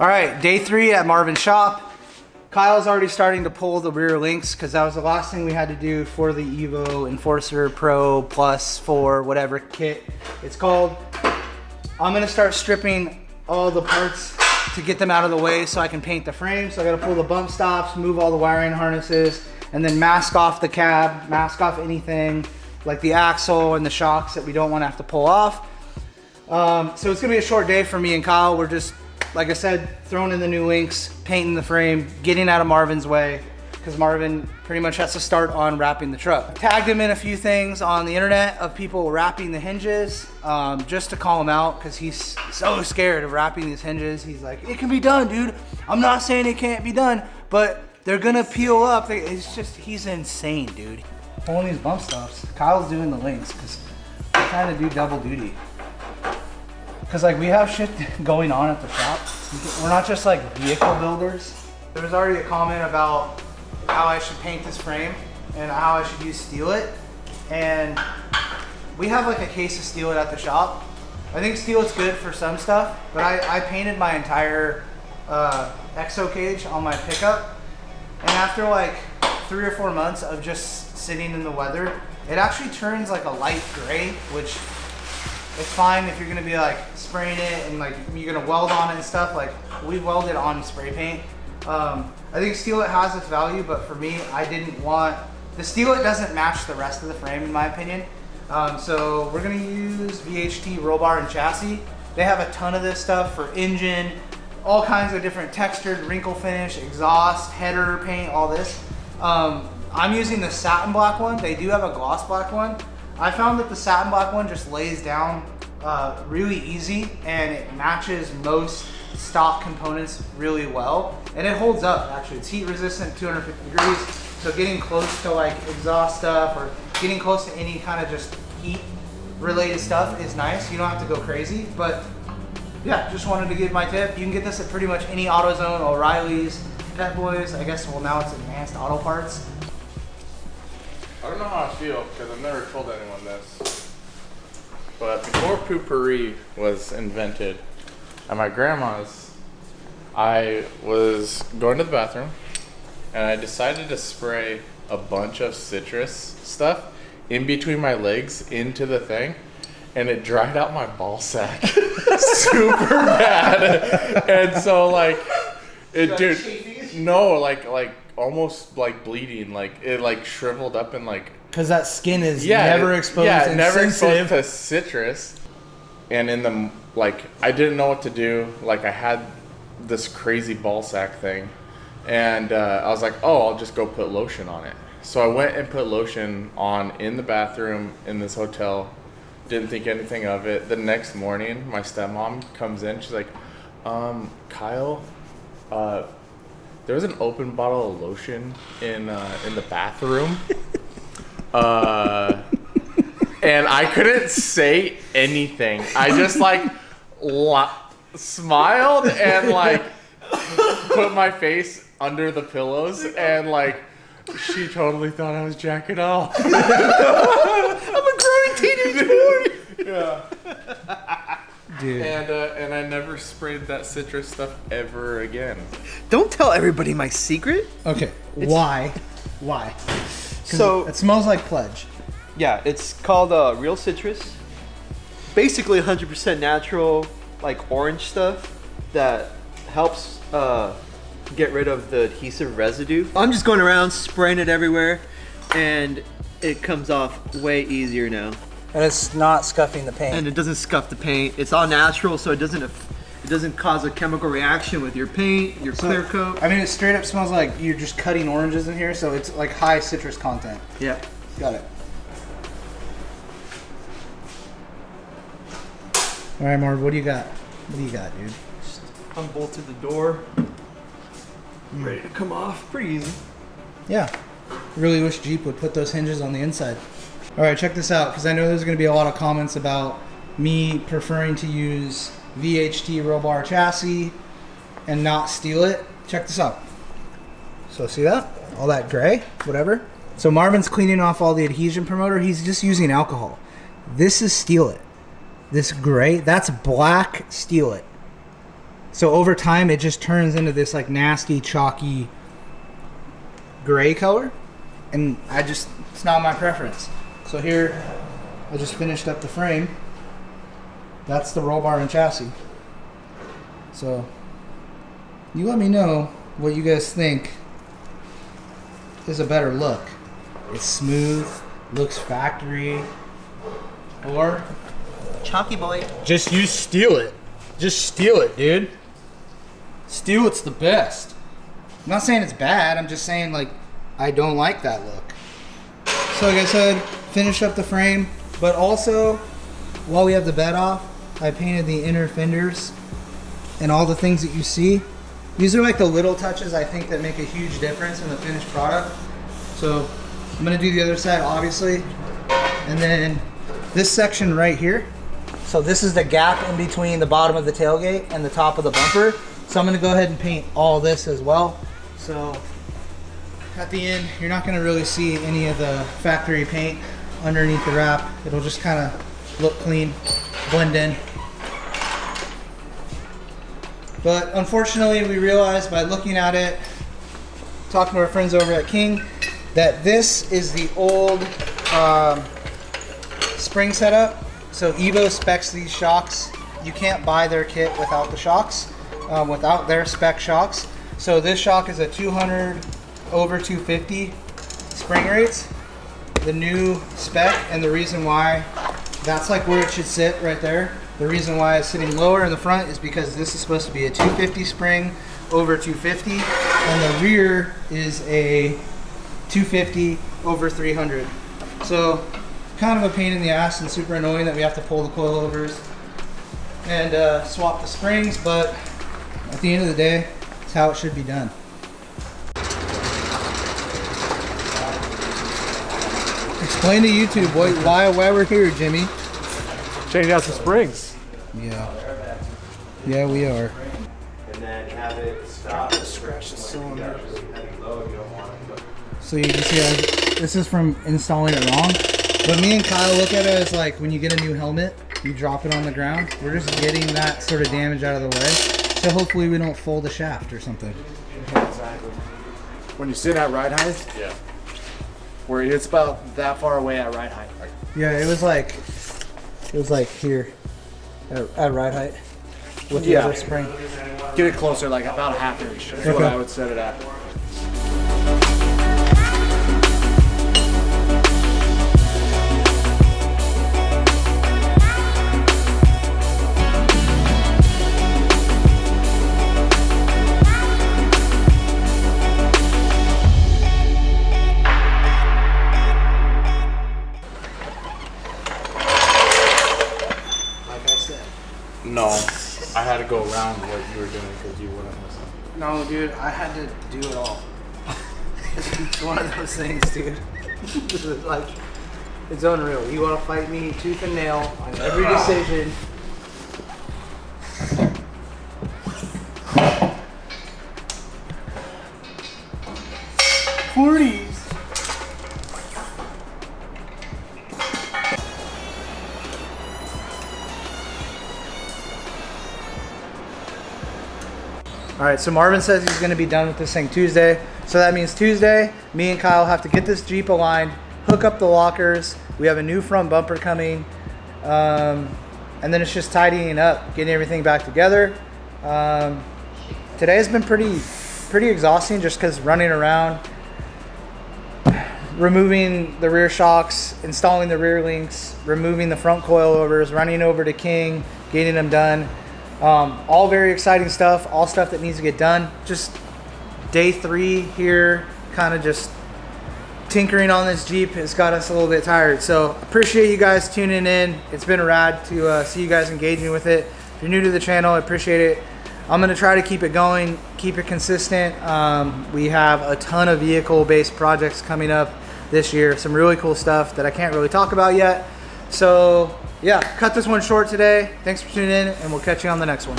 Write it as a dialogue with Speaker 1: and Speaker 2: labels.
Speaker 1: All right, day 3 at Marvin's shop. Kyle's already starting to pull the rear links because that was the last thing we had to do for the EVO Enforcer Pro Plus 4, whatever kit it's called. I'm gonna start stripping all the parts to get them out of the way so I can paint the frame. So I gotta pull the bump stops, move all the wiring harnesses, and then mask off the cab, mask off anything like the axle and the shocks that we don't wanna have to pull off. So it's gonna be a short day for me and Kyle. We're just, like I said, throwing in the new links, painting the frame, getting out of Marvin's way, because Marvin pretty much has to start on wrapping the truck. Tagged him in a few things on the internet of people wrapping the hinges, just to call him out, because he's so scared of wrapping these hinges. He's like, it can be done, dude. I'm not saying it can't be done, but they're gonna peel up. It's just, he's insane, dude. Pulling these bump stops. Kyle's doing the links, because we're trying to do double duty. Because like we have shit going on at the shop. We're not just like vehicle builders. There was already a comment about how I should paint this frame and how I should use Steel It. And we have like a case of Steel It at the shop. I think Steel It's good for some stuff, but I painted my entire exo cage on my pickup. And after like 3 or 4 months of just sitting in the weather, it actually turns like a light gray, which it's fine if you're gonna be like spraying it and like you're gonna weld on it and stuff. Like we welded on spray paint. I think Steel It has its value, but for me, I didn't want, the Steel It doesn't match the rest of the frame in my opinion. So we're gonna use VHT Roll Bar Chassis. They have a ton of this stuff for engine, all kinds of different textured wrinkle finish, exhaust, header paint, all this. I'm using the satin black one. They do have a gloss black one. I found that the satin black one just lays down really easy and it matches most stock components really well. And it holds up actually. It's heat resistant, 250 degrees. So getting close to like exhaust stuff or getting close to any kind of just heat related stuff is nice. You don't have to go crazy, but yeah, just wanted to give my tip. You can get this at pretty much any AutoZone, O'Reilly's, Pet Boys. I guess, well now it's Advanced Auto Parts.
Speaker 2: I don't know how I feel because I've never told anyone this, but before Poopery was invented at my grandma's, I was going to the bathroom and I decided to spray a bunch of citrus stuff in between my legs into the thing, and it dried out my ball sack super bad. And so like, it dude, no, like almost like bleeding, like it like shriveled up and like,
Speaker 1: because that skin is never exposed and
Speaker 2: never
Speaker 1: sensitive.
Speaker 2: exposed to citrus. And in the like, I didn't know what to do. Like I had this crazy ball sack thing, and I was like, oh, I'll just go put lotion on it. So I went and put lotion on in the bathroom in this hotel. Didn't think anything of it. The next morning, my stepmom comes in. She's like, Kyle, there was an open bottle of lotion in the bathroom, and I couldn't say anything. I just like smiled and like put my face under the pillows, and like she totally thought I was jacking off.
Speaker 1: I'm a growing teenage boy.
Speaker 2: Yeah.
Speaker 1: Dude.
Speaker 2: And I never sprayed that citrus stuff ever again.
Speaker 3: Don't tell everybody my secret.
Speaker 1: Okay, why? Why?
Speaker 3: So
Speaker 1: it smells like Pledge.
Speaker 3: Yeah, it's called Real Citrus. Basically 100% natural, like orange stuff that helps get rid of the adhesive residue. I'm just going around spraying it everywhere, and it comes off way easier now.
Speaker 1: And it's not scuffing the paint.
Speaker 3: And it doesn't scuff the paint. It's all natural, so it doesn't cause a chemical reaction with your paint, your clear coat.
Speaker 1: I mean, it straight up smells like you're just cutting oranges in here, so it's like high citrus content.
Speaker 3: Yeah.
Speaker 1: Got it. All right, Marv, what do you got? What do you got, dude?
Speaker 3: Just unbolted the door. Ready to come off. Pretty easy.
Speaker 1: Yeah. Really wish Jeep would put those hinges on the inside. All right, check this out, because I know there's going to be a lot of comments about me preferring to use VHT Roll Bar Chassis and not Steel It. Check this out. So see that? All that gray, whatever. So Marvin's cleaning off all the adhesion promoter. He's just using alcohol. This is Steel It. This gray, that's black Steel It. So over time, it just turns into this like nasty, chalky gray color. And it's not my preference. So here, I just finished up the frame. That's the roll bar and chassis. So you let me know what you guys think is a better look. It's smooth, looks factory, or
Speaker 3: Chalky boy.
Speaker 1: just you steal it. Just steal it, dude. Steal it's the best. I'm not saying it's bad, I'm just saying like I don't like that look. So like I said, finish up the frame, but also while we have the bed off, I painted the inner fenders and all the things that you see. These are like the little touches I think that make a huge difference in the finished product. So I'm gonna do the other side obviously. And then this section right here. So this is the gap in between the bottom of the tailgate and the top of the bumper. So I'm gonna go ahead and paint all this as well. So at the end, you're not gonna really see any of the factory paint underneath the wrap. It'll just kind of look clean, blend in. But unfortunately, we realized by looking at it, talking to our friends over at King, that this is the old spring setup. So EVO specs these shocks. You can't buy their kit without the shocks, without their spec shocks. So this shock is a 200 over 250 spring rates, the new spec, and the reason why that's like where it should sit right there. The reason why it's sitting lower in the front is because this is supposed to be a 250 spring over 250, and the rear is a 250 over 300. So kind of a pain in the ass and super annoying that we have to pull the coilovers and swap the springs, but at the end of the day, it's how it should be done. Explain to YouTube why we're here, Jimmy.
Speaker 4: Changing out some springs.
Speaker 1: Yeah, we are.
Speaker 3: And then have it stop.
Speaker 1: Scratch the cylinder. So you can see this is from installing it wrong. But me and Kyle look at it as like when you get a new helmet, you drop it on the ground. We're just getting that sort of damage out of the way. So hopefully we don't fold the shaft or something.
Speaker 4: Exactly. When you sit at ride height,
Speaker 2: Yeah.
Speaker 4: where it's about that far away at ride height.
Speaker 1: Yeah, it was like here at ride height with the
Speaker 4: Yeah.
Speaker 1: other spring.
Speaker 4: Get it closer, like about a half inch. That's what
Speaker 1: Okay.
Speaker 4: I would set it at.
Speaker 2: No, I had to go around what you were doing because you wouldn't listen.
Speaker 1: No, dude, I had to do it all. It's one of those things, dude. This is like, it's unreal. You want to fight me tooth and nail on every decision. Forties. All right, so Marvin says he's gonna be done with this thing Tuesday. So that means Tuesday, me and Kyle have to get this Jeep aligned, hook up the lockers. We have a new front bumper coming. And then it's just tidying up, getting everything back together. Today has been pretty exhausting just because running around, removing the rear shocks, installing the rear links, removing the front coilovers, running over to King, getting them done. All very exciting stuff, all stuff that needs to get done. Just day 3 here, kind of just tinkering on this Jeep. It's got us a little bit tired. So appreciate you guys tuning in. It's been rad to see you guys engaging with it. If you're new to the channel, I appreciate it. I'm gonna try to keep it going, keep it consistent. We have a ton of vehicle-based projects coming up this year. Some really cool stuff that I can't really talk about yet. So yeah, cut this one short today. Thanks for tuning in, and we'll catch you on the next one.